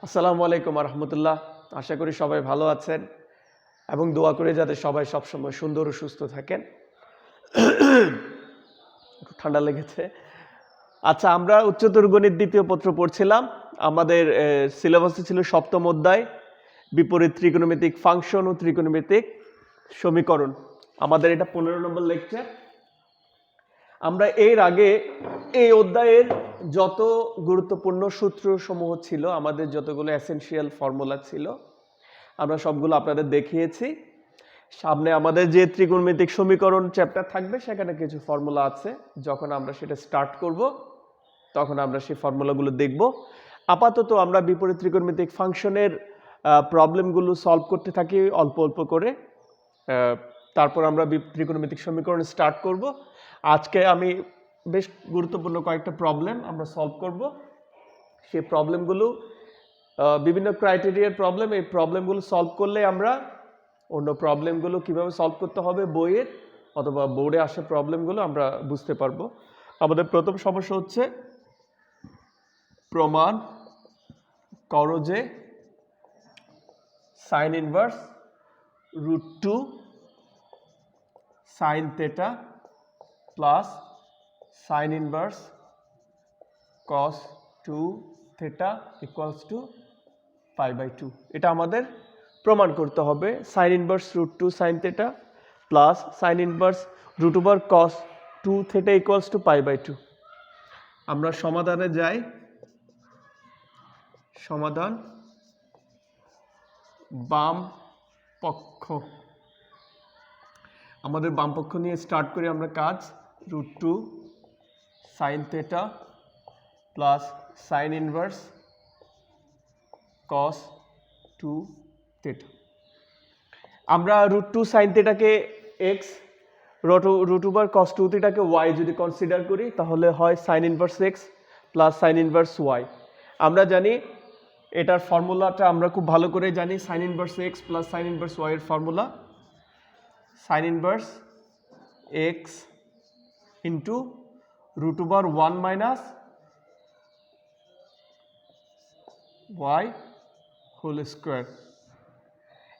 আসসালামু আলাইকুম রহমতুল্লাহ। আশা করি সবাই ভালো আছেন এবং দোয়া করে যাতে সবাই সবসময় সুন্দর ও সুস্থ থাকেন। ঠান্ডা লেগেছে। আচ্ছা, আমরা উচ্চতর গণিত দ্বিতীয় পত্র পড়ছিলাম। আমাদের সিলেবাসে ছিল সপ্তম অধ্যায় বিপরীত ত্রিকোণমিতিক ফাংশন ও ত্রিকোণমিতিক সমীকরণ। আমাদের এটা 15 নম্বর লেকচার। আমরা এর আগে এই অধ্যায়ের যত গুরুত্বপূর্ণ সূত্র সমূহ ছিল, আমাদের যতগুলো এসেনশিয়াল ফর্মুলা ছিল, আমরা সবগুলো আপনাদের দেখিয়েছি। সামনে আমাদের যে ত্রিকোণমিতিক সমীকরণ চ্যাপ্টার থাকবে সেখানে কিছু ফর্মুলা আছে। যখন আমরা সেটা স্টার্ট করব তখন আমরা সেই ফর্মুলাগুলো দেখব। আপাতত আমরা বিপরীত ত্রিকোণমিতিক ফাংশনের প্রবলেমগুলো সলভ করতে থাকি অল্প অল্প করে। তারপর আমরা ত্রিকোণমিতিক সমীকরণ স্টার্ট করব। আজকে আমি বেশ গুরুত্বপূর্ণ কয়েকটা প্রবলেম আমরা সলভ করব। সেই প্রবলেমগুলো বিভিন্ন ক্রাইটেরিয়ার প্রবলেম। এই প্রবলেমগুলো সলভ করলে আমরা অন্য প্রবলেমগুলো কিভাবে সলভ করতে হবে বইয়ের অথবা বোর্ডে আসা প্রবলেমগুলো আমরা বুঝতে পারবো। আমাদের প্রথম সমস্যা হচ্ছে, প্রমাণ করো যে sine inverse √2 sine theta plus sine inverse cos 2 theta equals to π/2। এটা আমাদের প্রমাণ করতে হবে। Sine inverse √2 sine theta plus sine inverse √cos 2 theta equals to π/2। আমরা সমাধানে যাই। সমাধান বাম পক্ষ। আমাদের বাম পক্ষ নিয়ে স্টার্ট করি আমরা কাজ। √2 sine theta plus sine inverse cos 2 theta. আমরা √2 সাইন থেটাকে x, √cos 2 থেটাকে y যদি কনসিডার করি তাহলে হয় sign inverse x plus sine inverse y। আমরা জানি এটার ফর্মুলাটা আমরা খুব ভালো করে জানি। Sine inverse x plus sine inverse y এর formula sine inverse x into √1 minus y whole square.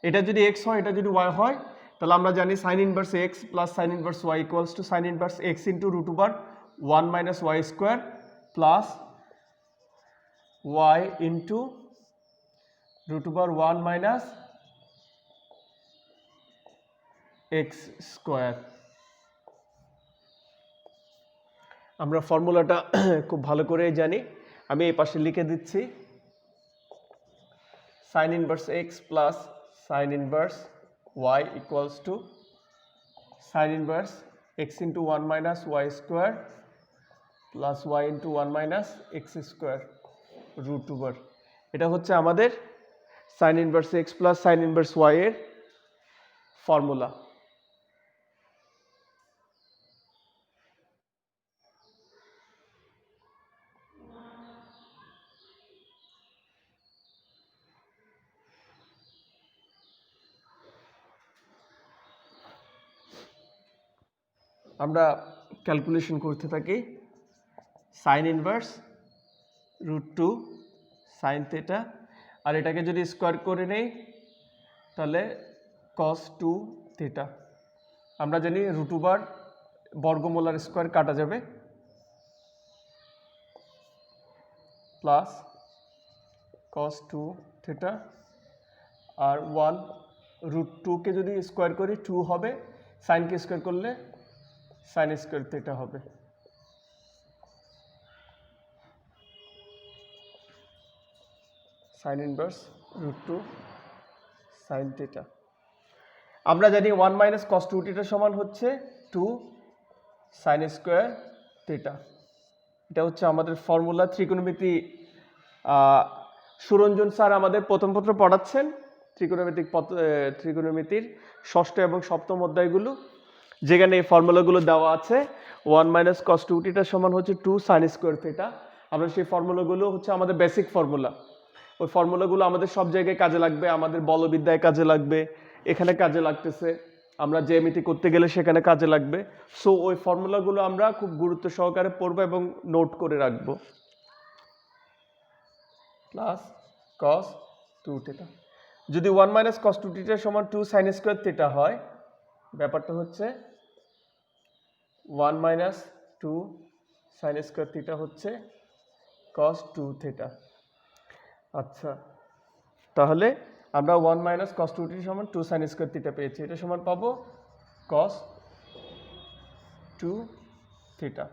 এটা যদি x হয়, এটা যদি y হয়, তাহলে আমরা জানি sine inverse x plus sine inverse y equals to sign inverse x into √1 minus y square plus y into √1 minus x square. আমরা ফর্মুলাটা খুব ভালো করে জানি। আমি এই পাশে লিখে দিচ্ছি। Sign inverse x plus sine inverse y equals to sign inverse x into 1 minus y square plus y into 1 minus x square √2। এটা হচ্ছে আমাদের sign inverse x plus sine inverse y এর ফর্মুলা। আমরা ক্যালকুলেশন করতে থাকি। Sign inverse √2 sine theta, আর এটাকে যদি square করে নেই তাহলে cos 2 থেটা। আমরা জানি √2 বর্গমূলার স্কোয়ার কাটা যাবে প্লাস cos 2 থেটা, আর 1 √2কে যদি স্কোয়ার করি 2 হবে, সাইনকে স্কোয়ার করলে সাইন স্কোয়ার থেটা হবে। Sine inverse √2 sine theta. আমরা জানি 1 মাইনাস cos 2 থেটা সমান হচ্ছে 2 সাইন স্কোয়ার থেটা। এটা হচ্ছে আমাদের ফর্মুলা। ত্রিকোণমিতি সুরঞ্জন স্যার আমাদের প্রথম পত্র পড়াচ্ছেন। ত্রিকোণমিতির ষষ্ঠ এবং সপ্তম অধ্যায়গুলো, যেখানে এই ফর্মুলাগুলো দেওয়া আছে। 1 মাইনাস cos 2 থেটা সমান হচ্ছে 2 সাইন স্কোয়ার থেটা। আমরা সেই ফর্মুলাগুলো হচ্ছে আমাদের বেসিক ফর্মুলা। ওই ফর্মুলাগুলো আমাদের সব জায়গায় কাজে লাগবে। আমাদের বলবিদ্যায় কাজে লাগবে, এখানে কাজে লাগতেছে, আমরা জ্যামিতি করতে গেলে সেখানে কাজে লাগবে। সো ওই ফর্মুলাগুলো আমরা খুব গুরুত্ব সহকারে পড়বো এবং নোট করে রাখবো। প্লাস cos 2 থিটা, যদি 1 মাইনাস cos 2 থিটা সমান 2 sin স্কয়ার থিটা হয়, ব্যাপারটা হচ্ছে 1 মাইনাস 2 sin স্কয়ার থিটা হচ্ছে cos 2 থিটা। আচ্ছা, তাহলে আমরা 1 মাইনাস cos 2 থিটা সমান 2 sin স্কয়ার থিটা পেয়েছি, এটা সমান পাবো cos 2 theta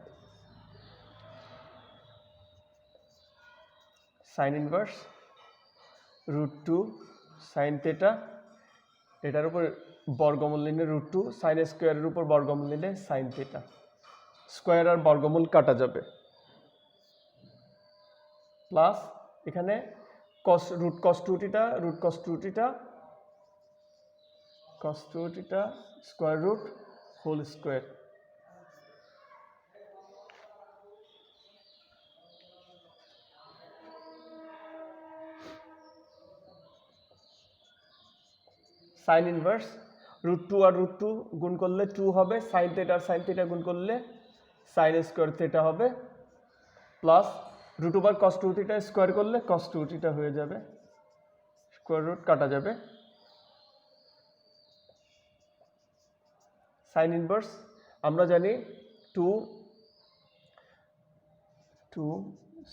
sin inverse √2 sin theta, এটার উপর বর্গমূল নিলে √2, sin স্কয়ারের উপর বর্গমূল নিলে sin থিটা, স্কয়ার আর বর্গমূল কাটা যাবে, প্লাস এখানে cos √2 theta √cos 2 theta cos 2 theta square root whole square. Sine inverse √2 আর √2 গুণ করলে 2 হবে, সাইন থিটা আর সাইন থিটা গুণ করলে সাইন স্কয়ার থিটা হবে, প্লাস √2 cos 2 থিটা স্কয়ার করলে cos 2 থিটা হয়ে যাবে, স্কয়ার রুট কাটা যাবে। সাইন ইনভার্স আমরা জানি 2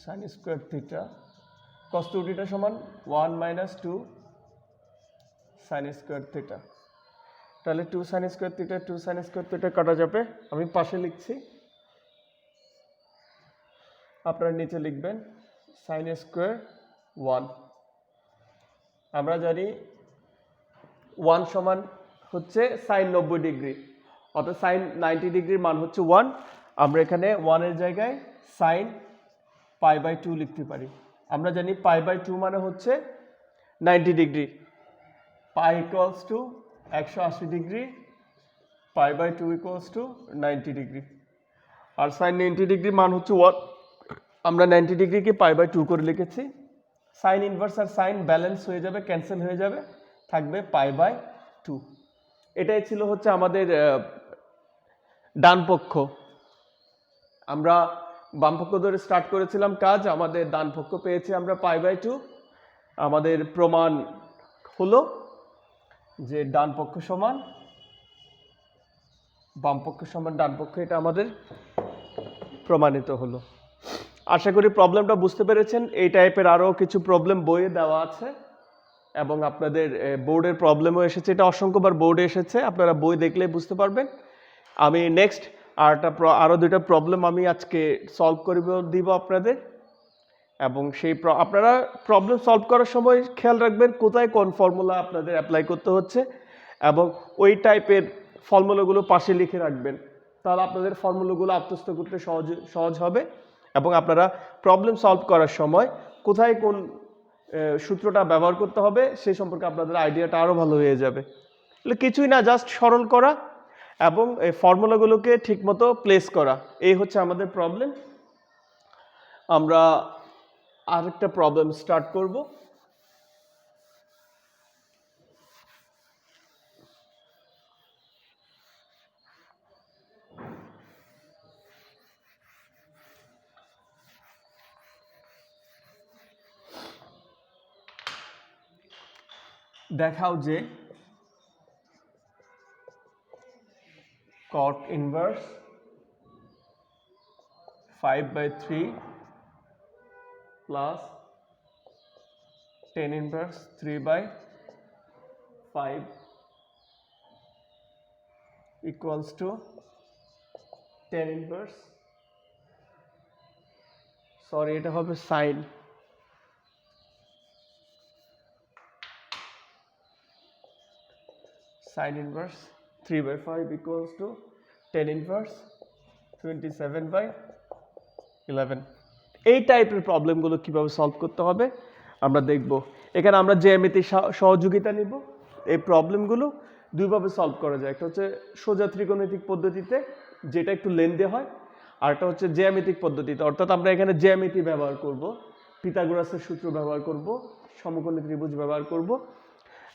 sign square theta cos 2 theta সমান 1 মাইনাস 2 সাইন স্কয়ার থিটা, তাহলে 2 sign square theta 2 sign square theta কাটা যাবে। আমি পাশে লিখছি, আপনারা নিচে লিখবেন সাইন স্কয়ার 1। আমরা জানি 1 সমান হচ্ছে সাইন 90 ডিগ্রি, অর্থাৎ সাইন 90 ডিগ্রির মান হচ্ছে 1। আমরা এখানে 1 এর জায়গায় সাইন π/2 লিখতে পারি। আমরা জানি π/2 মানে হচ্ছে 90 degree, π equals to 180 degree, π/2 equals to 90 degree, আর সাইন 90 ডিগ্রি মান হচ্ছে 1, আমরা 90 ডিগ্রিকে π/2 করে লিখেছি। সাইন ইনভার্স আর সাইন ব্যালেন্স হয়ে যাবে, ক্যান্সেল হয়ে যাবে, থাকবে π/2। এটাই ছিল হচ্ছে আমাদের ডান পক্ষ। আমরা বাম পক্ষ ধরে স্টার্ট করেছিলাম কাজ, আমাদের ডান পক্ষ পেয়েছি আমরা π/2। আমাদের প্রমাণ হলো যে ডান পক্ষ সমান বাম পক্ষ সমান ডান পক্ষ, এটা আমাদের প্রমাণিত হলো। আশা করি প্রবলেমটা বুঝতে পেরেছেন। এই টাইপের আরও কিছু প্রবলেম বইয়ে দেওয়া আছে এবং আপনাদের বোর্ডের প্রবলেমও এসেছে, এটা অসংখ্যবার বোর্ডে এসেছে, আপনারা বই দেখলেই বুঝতে পারবেন। আমি নেক্সট আরও দুইটা প্রবলেম আমি আজকে সলভ করে দিব আপনাদের, এবং সেই আপনারা প্রবলেম সলভ করার সময় খেয়াল রাখবেন কোথায় কোন ফর্মুলা আপনাদের অ্যাপ্লাই করতে হচ্ছে, এবং ওই টাইপের ফর্মুলাগুলো পাশে লিখে রাখবেন, তাহলে আপনাদের ফর্মুলাগুলো আত্মস্থ করতে সহজ হবে, এবং আপনারা প্রবলেম সলভ করার সময় কোথায় কোন সূত্রটা ব্যবহার করতে হবে সেই সম্পর্কে আপনাদের আইডিয়াটা আরও ভালো হয়ে যাবে। কিছুই না, জাস্ট সরল করা এবং এই ফর্মুলাগুলোকে ঠিকমতো প্লেস করা, এই হচ্ছে আমাদের প্রবলেম। আমরা আরেকটা প্রবলেম স্টার্ট করব। দেখাও যে cot inverse 5/3 plus tan inverse 3/5 equals to tan inverse, sorry এটা হবে sine, sine inverse 3/5 equals to tan inverse 27/11। এই টাইপের প্রবলেমগুলো কিভাবে সলভ করতে হবে আমরা দেখব। এখানে আমরা জ্যামিতির সহযোগিতা নিব। এই প্রবলেমগুলো দুইভাবে সলভ করা যায়, একটা হচ্ছে সোজা ত্রিকোণমিতিক পদ্ধতিতে, যেটা একটু লেন্দি হয়, আর একটা হচ্ছে জ্যামিতিক পদ্ধতিতে, অর্থাৎ আমরা এখানে জ্যামিতি ব্যবহার করব, পিথাগোরাসের সূত্র ব্যবহার করব, সমকোণী ত্রিভুজ ব্যবহার করব,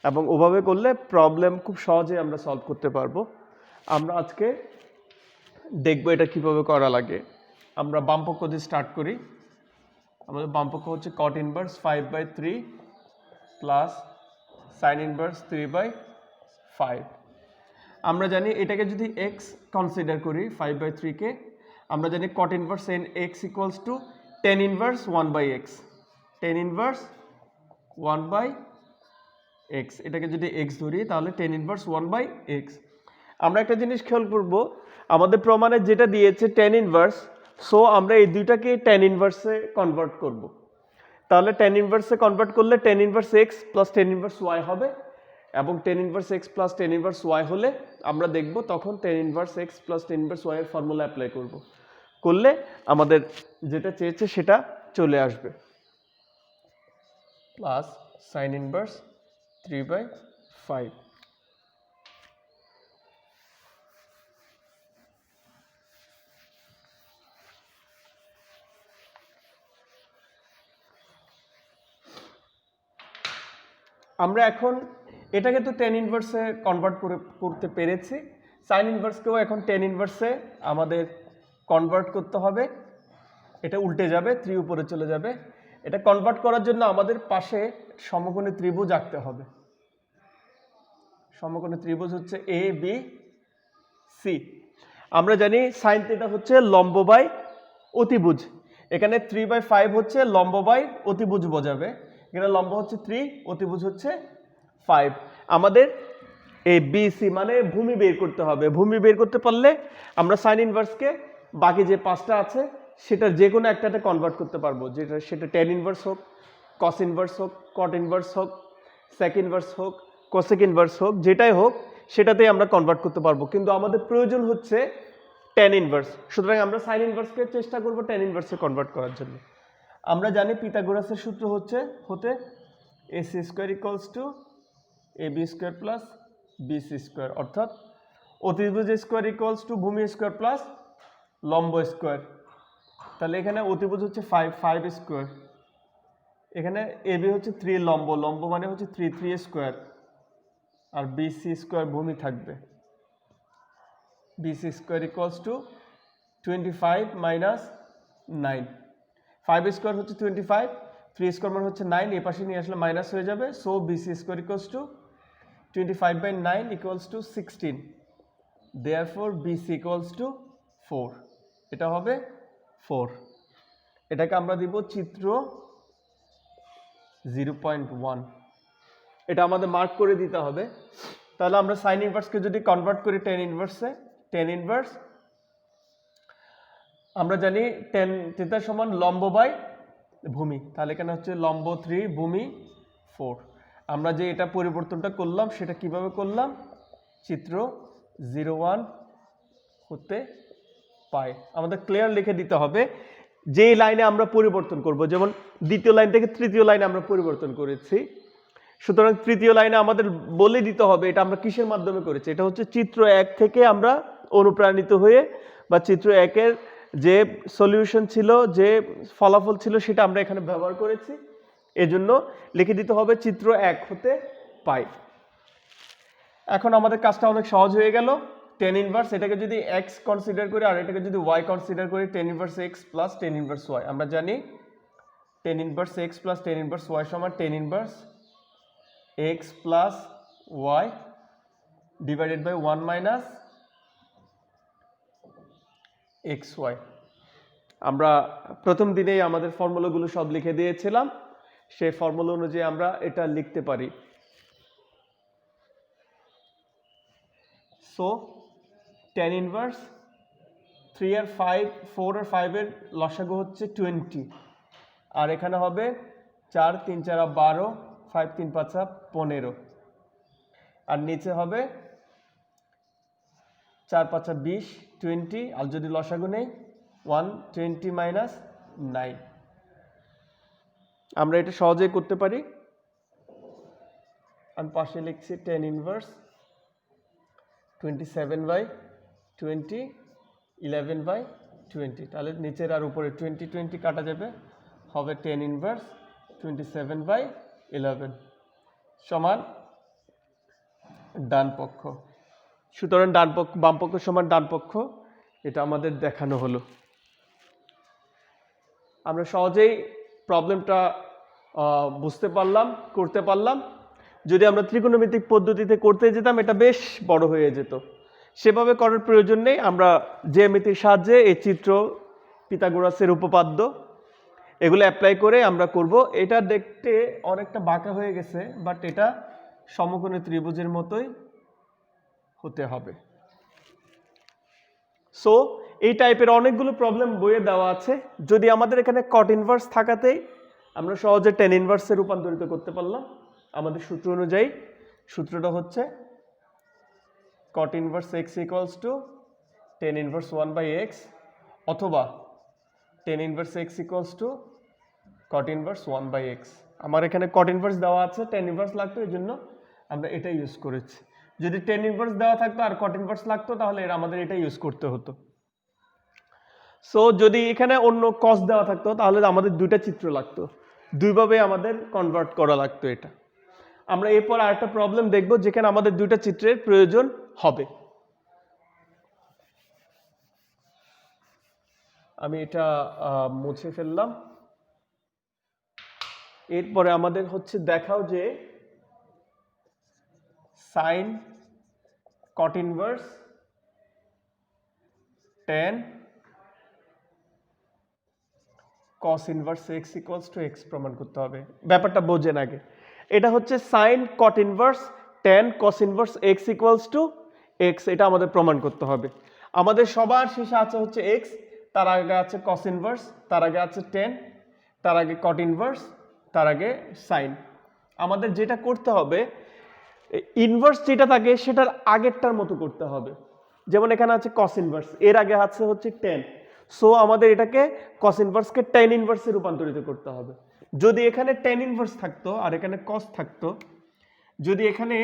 এবং ওভাবে করলে প্রবলেম খুব সহজে আমরা সলভ করতে পারবো। আমরা আজকে দেখবো এটা কিভাবে করা লাগে। আমরা বামপক্ষ দিয়ে স্টার্ট করি। আমাদের বামপক্ষ হচ্ছে cot inverse 5/3 plus sin inverse 3/5। আমরা জানি এটাকে যদি x কনসিডার করি 5/3 কে, আমরা জানি cot inverse n x equals to tan inverse 1/x, tan inverse 1/x। এটাকে যদি x ধরি তাহলে tan ইনভার্স 1/x। আমরা একটা জিনিস খেয়াল করব, আমাদের প্রমাণে যেটা দিয়েছে tan ইনভার্স, সো আমরা এই দুইটাকে tan ইনভার্সে কনভার্ট করব। তাহলে tan ইনভার্সে কনভার্ট করলে tan inverse x plus tan inverse y হবে, এবং tan inverse x plus tan inverse y হলে আমরা দেখব তখন tan inverse x plus tan inverse y এর ফর্মুলা অ্যাপ্লাই করব, করলে আমাদের যেটা চেয়েছে সেটা চলে আসবে, প্লাস sin ইনভার্স 3/5। আমরা এখন এটাকে তো tan ইনভার্সে কনভার্ট করতে পেরেছি, sin ইনভার্সকেও এখন tan ইনভার্সে আমাদের কনভার্ট করতে হবে। এটা উল্টে যাবে, 3 উপরে চলে যাবে। এটা কনভার্ট করার জন্য আমাদের পাশে সমকোণী ত্রিভুজ আঁকতে হবে। সমকোণী ত্রিভুজ হচ্ছে এ বি সি। আমরা জানি sin থিটা হচ্ছে লম্ব বাই অতিভুজ, এখানে 3/5 হচ্ছে লম্ব বাই অতিভুজ বোঝাবে। এখানে লম্ব হচ্ছে 3, অতিভুজ হচ্ছে 5। আমাদের এ বি সি মানে ভূমি বের করতে হবে। ভূমি বের করতে পারলে আমরা sin ইনভার্সকে বাকি যে 5টা আছে সেটার যে কোনো একটাতে কনভার্ট করতে পারবো, সেটা tan ইনভার্স হোক, cos ইনভার্স হোক, cot ইনভার্স হোক, sec ইনভার্স হোক, cosec ইনভার্স হোক, যেটাই হোক সেটাতেই আমরা কনভার্ট করতে পারবো। কিন্তু আমাদের প্রয়োজন হচ্ছে tan ইনভার্স, সুতরাং আমরা sin ইনভার্সকে চেষ্টা করব tan ইনভার্সে কনভার্ট করার জন্য। আমরা জানি পিথাগোরাসের সূত্র হতে ac square equals to ab square plus bc square, অর্থাৎ অতিভুজ স্কয়ার ইকুয়ালস টু ভূমি স্কয়ার প্লাস লম্ব স্কয়ার। তাহলে এখানে অতিভুজ হচ্ছে 5 স্কয়ার, এখানে ab হচ্ছে 3, লম্ব মানে হচ্ছে 3 স্কয়ার, আর bc স্কয়ার ভূমি থাকবে। bc square equals to 25 minus 9। 5 square হচ্ছে 25, 3 স্কয়ার মানে হচ্ছে 9, এই পাশে নিয়ে আসলে মাইনাস হয়ে যাবে। So bc square equals to 25/9 equals to 16। Therefore bc equals to 4। এটা হবে 4। এটাকে আমরা দিব চিত্র 0.1। এটা আমাদের মার্ক করে দিতে হবে। তাহলে আমরা sin ইনভার্সকে যদি কনভার্ট করি tan ইনভার্সে, tan ইনভার্স আমরা জানি tan থিটা সমান লম্ব বাই ভূমি, তাহলে এখানে হচ্ছে লম্ব 3, ভূমি 4। আমরা যে এটা পরিবর্তনটা করলাম সেটা কিভাবে করলাম, চিত্র 01 হতে পাই। আমাদের ক্লিয়ার লিখে দিতে হবে যে লাইনে আমরা পরিবর্তন করব, যেমন দ্বিতীয় লাইন থেকে তৃতীয় লাইনে আমরা পরিবর্তন করেছি, সুতরাং তৃতীয় লাইনে আমাদের বলে দিতে হবে এটা আমরা কিসের মাধ্যমে করেছি। এটা হচ্ছে চিত্র 1 থেকে আমরা অনুপ্রাণিত হয়ে, বা চিত্র 1-এর যে সলিউশন ছিল, যে ফলাফল ছিল সেটা আমরা এখানে ব্যবহার করেছি। এজন্য লিখে দিতে হবে চিত্র 1 হতে পাই। এখন আমাদের কাজটা অনেক সহজ হয়ে গেল। tan ইনভার্স, এটাকে যদি x কনসিডার করি আর এটাকে যদি y কনসিডার করি, tan inverse x plus tan inverse y। আমরা জানি tan inverse x plus tan inverse y সমান tan inverse x plus y divided by 1 minus xy। আমরা প্রথম দিনেই আমাদের ফর্মুলাগুলো সব লিখে দিয়েছিলাম, সেই ফর্মুলা অনুযায়ী আমরা এটা লিখতে পারি। সো tan ইনভার্স 3 আর 5, 4 আর 5 এর লসাগু হচ্ছে 20, আর এখানে হবে 4 3 4 12, 5 3 5 15, আর নিচে হবে 4 5 20, 20, আর যদি লসাগু নেই 120 মাইনাস 9। আমরা এটা সহজেই করতে পারি। আমি পাশে লিখছি tan ইনভার্স 27/20, 11/20, তাহলে নিচের আর উপরে 20 20 কাটা যাবে, হবে tan ইনভার্স 27/11 সমান ডান পক্ষ। সুতরাং ডান পক্ষ বাম পক্ষ সমান ডান পক্ষ, এটা আমাদের দেখানো হলো। আমরা সহজেই প্রবলেমটা বুঝতে পারলাম, করতে পারলাম। যদি আমরা ত্রিকোণমিতিক পদ্ধতিতে করতে যেতাম এটা বেশ বড় হয়ে যেত। সেভাবে করার প্রয়োজন নেই। আমরা জ্যামিতির সাহায্যে এই চিত্র, পিথাগোরাসের উপপাদ্য এগুলো অ্যাপ্লাই করে আমরা করব। এটা দেখতে অনেকটা বাঁকা হয়ে গেছে, বাট এটা সমকোণী ত্রিভুজের মতোই হতে হবে। সো এই টাইপের অনেকগুলো প্রবলেম বইয়ে দেওয়া আছে। যদি আমাদের এখানে কট ইনভার্স থাকাতেই আমরা সহজে টেন ইনভার্সে রূপান্তরিত করতে পারলাম আমাদের সূত্র অনুযায়ী। সূত্রটা হচ্ছে কট inverse x equals to ten inverse 1/x, অথবা ten inverse x equals to caught inverse 1/x। আমার এখানে কট ইনভার্স দেওয়া আছে, টেন ইনভার্স লাগতো, এই জন্য আমরা এটা ইউজ করেছি। যদি টেন ইনভার্স দেওয়া থাকতো আর কট ইনভার্স লাগতো তাহলে আমাদের এটা ইউজ করতে হতো। সো যদি এখানে অন্য কস দেওয়া থাকতো তাহলে আমাদের দুইটা চিত্র লাগতো, দুইভাবে আমাদের কনভার্ট করা লাগতো এটা। আমরা এরপর আরেকটা প্রবলেম দেখব যেখানে আমাদের দুইটা চিত্রের প্রয়োজন হবে। আমি এটা মুছে ফেললাম। এরপরে আমাদের হচ্ছে দেখাও যে sign caught inverse ten cos inverse x equals to x প্রমাণ করতে হবে। ব্যাপারটা বোঝেন আগে। এটা হচ্ছে sign caught inverse ten cos inverse x equals to x, এটা আমাদের প্রমাণ করতে হবে। আমাদের সবার শেষে আছে হচ্ছে এক্স, তার আগে আছে কস ইনভার্স, তার আগে আছে টেন, তার আগে কট ইনভার্স, তার আগে সাইন। আমাদের যেটা করতে হবে ইনভার্স যেটা থাকে সেটার আগেরটার মতো করতে হবে। যেমন এখানে আছে কস ইনভার্স, এর আগে আছে হচ্ছে টেন। সো আমাদের এটাকে কস ইনভার্সকে টেন ইনভার্সে রূপান্তরিত করতে হবে। যদি এখানে টেন ইনভার্স থাকতো আর এখানে কস থাকতো, যদি এখানে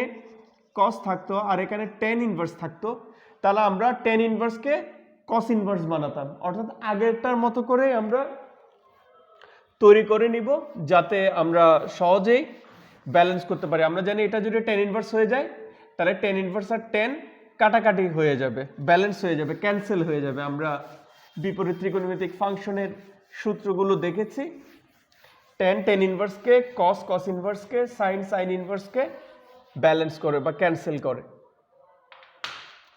কস থাকতো আর এখানে টেন ইনভার্স থাকতো, তাহলে আমরা টেন ইনভার্সকে কস ইনভার্স বানাতাম, অর্থাৎ আগেরটার মতো করে আমরা তৈরি করে নিব যাতে আমরা সহজেই ব্যালেন্স করতে পারি। আমরা জানি এটা যদি টেন ইনভার্স হয়ে যায় তাহলে টেন ইনভার্স আর টেন কাটাকাটি হয়ে যাবে, ব্যালেন্স হয়ে যাবে, ক্যান্সেল হয়ে যাবে। আমরা বিপরীত ত্রিকোণমিতিক ফাংশনের সূত্রগুলো দেখেছি। টেন টেন ইনভার্সকে, কস কস ইনভার্সকে, সাইন সাইন ইনভার্সকে ব্যালেন্স করে বা ক্যান্সেল করে।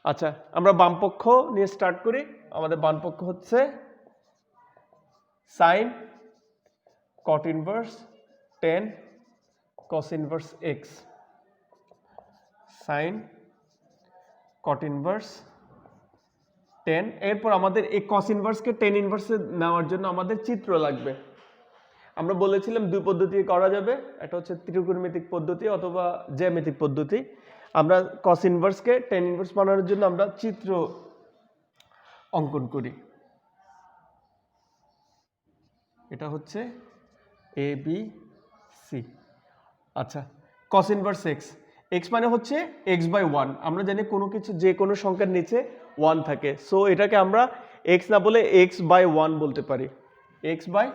আচ্ছা, আমরা বাম পক্ষ নিয়ে স্টার্ট করি। আমাদের বাম পক্ষ হচ্ছে সাইন কট inverse ten cos inverse x, sign কট ইনভার্স টেন। এরপর আমাদের এই কস ইনভার্সকে টেন ইনভার্সে নেওয়ার জন্য আমাদের চিত্র লাগবে। আমরা বলেছিলাম দুই পদ্ধতি করা যাবে, একটা হচ্ছে ত্রিকোণমিতিক পদ্ধতি অথবা জ্যামিতিক পদ্ধতি। আমরা কস ইনভার্সকে টেন ইনভার্স বানানোর জন্য আমরা চিত্র অঙ্কন করি। এটা হচ্ছে এ বি সি। আচ্ছা, কস ইনভার্স এক্স, এক্স মানে হচ্ছে এক্স বাই ওয়ান। আমরা জানি কোনো কিছু যে কোনো সংখ্যার নিচে ওয়ান থাকে, সো এটাকে আমরা এক্স না বলে এক্স বাই ওয়ান বলতে পারি, এক্স বাই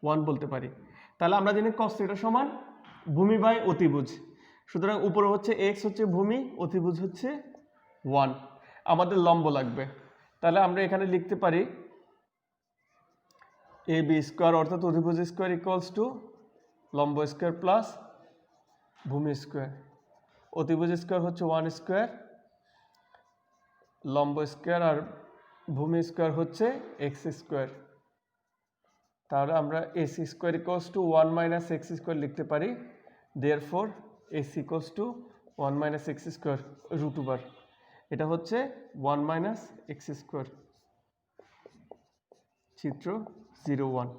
ওয়ান বলতে পারি। তাহলে আমরা জানি কস থিটা সমান ভূমি বাই অতিভুজ। সুতরাং উপরে হচ্ছে এক্স হচ্ছে ভূমি, অতিভুজ হচ্ছে ওয়ান। আমাদের লম্ব লাগবে, তাহলে আমরা এখানে লিখতে পারি এ বি স্কোয়ার অর্থাৎ অতিভুজ স্কোয়ার ইকুয়ালস টু লম্ব স্কোয়ার প্লাস ভূমি স্কোয়ার। অতিভুজ স্কোয়ার হচ্ছে ওয়ান স্কোয়ার, লম্ব স্কোয়ার আর ভূমি স্কোয়ার হচ্ছে এক্স স্কোয়ার। তাহলে আমরা AC square equals to one minus x square লিখতে পারি। Therefore AC equals to one minus x square root over, এটা হচ্ছে ওয়ান মাইনাস এক্স স্কোয়ার। চিত্র 01।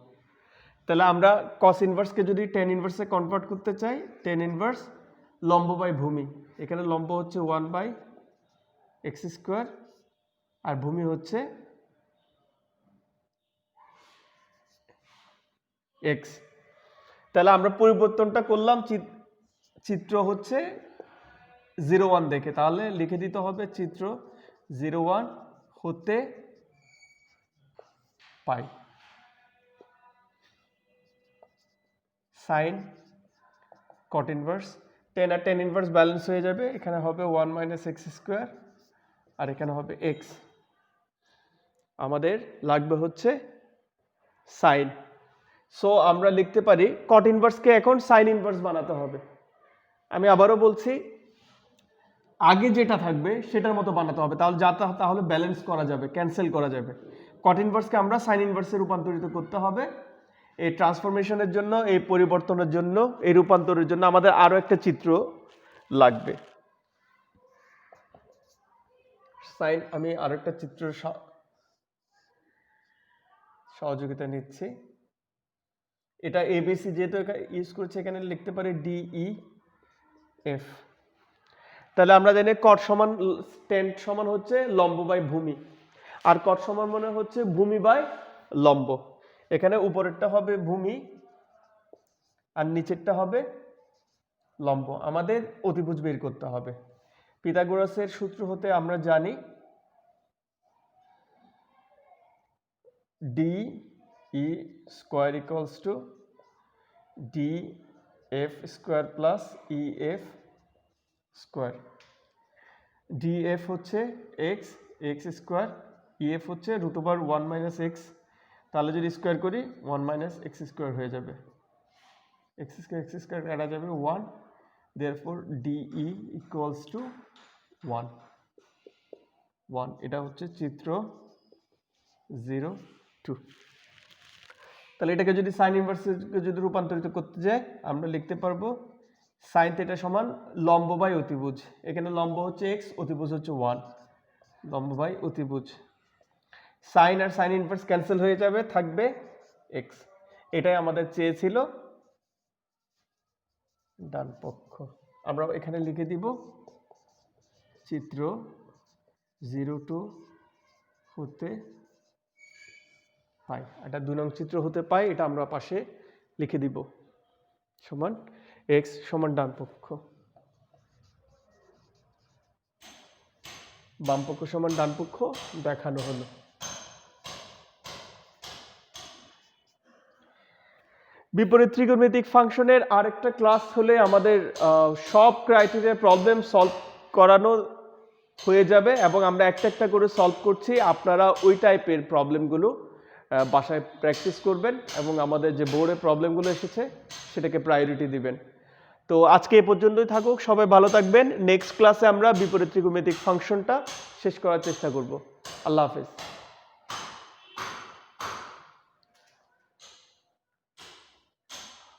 তাহলে আমরা কস ইনভার্সকে যদি টেন ইনভার্সে কনভার্ট করতে চাই, টেন ইনভার্স লম্ব বাই ভূমি, এখানে লম্ব হচ্ছে ওয়ান বাই এক্স স্কোয়ার আর ভূমি হচ্ছে এক্স। তাহলে আমরা পরিবর্তনটা করলাম চিত্র হচ্ছে 01 দেখে, তাহলে লিখে দিতে হবে চিত্র 01 হতে পাই সাইন কট ইনভার্স 10 আর 10 ইনভার্স ব্যালেন্স হয়ে যাবে, এখানে হবে 1 মাইনাস এক্স স্কোয়ার আর এখানে হবে এক্স। আমাদের লাগবে হচ্ছে সাইন। সো আমরা লিখতে পারি কট ইনভার্সকে এখন সাইন ইনভার্স বানাতে হবে। আমি আবারও বলছি, আগে যেটা থাকবে সেটার মতো বানাতে হবে, তাহলে ব্যালেন্স করা যাবে, ক্যান্সেল করা যাবে। কট ইনভার্সকে আমরা সাইন ইনভার্সে রূপান্তরিত করতে হবে। এই ট্রান্সফরমেশনের জন্য, এই পরিবর্তনের জন্য, এই রূপান্তরের জন্য আমাদের আরও একটা চিত্র লাগবে। সাইন, আমি আরো একটা চিত্র সহযোগিতা নিচ্ছি। এটা এবিসি যেহেতু ইউজ করছে, এখানে লিখতে পারি ডিই এফ। তাহলে আমরা জানি কট সমান টেন সমান হচ্ছে লম্ব বাই ভূমি, আর কট সমান মনে হচ্ছে ভূমি বাই লম্ব। এখানে উপরেরটা হবে ভূমি আর নিচেরটা হবে লম্ব। আমাদের অতিভুজ বের করতে হবে। পিথাগোরাসের সূত্র হতে আমরা জানি D E square equals to D F square plus E F square. D F হচ্ছে X, X square, E F হচ্ছে রুট ওভার 1 মাইনাস এক্স। তাহলে যদি স্কোয়ার করি 1 মাইনাস এক্স স্কোয়ার হয়ে যাবে, এক্স স্কোয়ার কাটা যাবে 1, দেয়ারফর ডিই ইকুয়ালস টু 1। এটা হচ্ছে চিত্র 0, 2। তাহলে এটাকে যদি সাইন ইনভার্সে যদি রূপান্তরিত করতে যাই, আমরা লিখতে পারবো সাইন থিটা সমান লম্ব বাই অতিভুজ। এখানে লম্ব হচ্ছে এক্স, অতিভুজ হচ্ছে 1, লম্ব বাই অতিভুজ। সাইন আর সাইন ইনভার্স ক্যান্সেল হয়ে যাবে, থাকবে এক্স। এটাই আমাদের চেয়েছিল ডান পক্ষ। আমরা এখানে লিখে দিব চিত্র 0, 2 হতে পাই। এটা 2 নং চিত্র হতে পাই, এটা আমরা পাশে লিখে দিব সমান এক্স সমান ডান পক্ষ, বাম পক্ষ সমান ডান পক্ষ দেখানো হলো। বিপরীত ত্রিকোণমিতিক ফাংশনের আরেকটা ক্লাস হলে আমাদের সব ক্রাইটেরিয়া প্রবলেম সলভ করানো হয়ে যাবে এবং আমরা একটা একটা করে সলভ করছি। আপনারা ওই টাইপের প্রবলেমগুলো বাসায় প্র্যাকটিস করবেন এবং আমাদের যে বোর্ডে প্রবলেমগুলো এসেছে সেটাকে প্রায়োরিটি দিবেন। তো আজকে এ পর্যন্তই থাকুক, সবাই ভালো থাকবেন। নেক্সট ক্লাসে আমরা বিপরীত ত্রিকোণমিতিক ফাংশনটা শেষ করার চেষ্টা করব। আল্লাহ হাফেজ।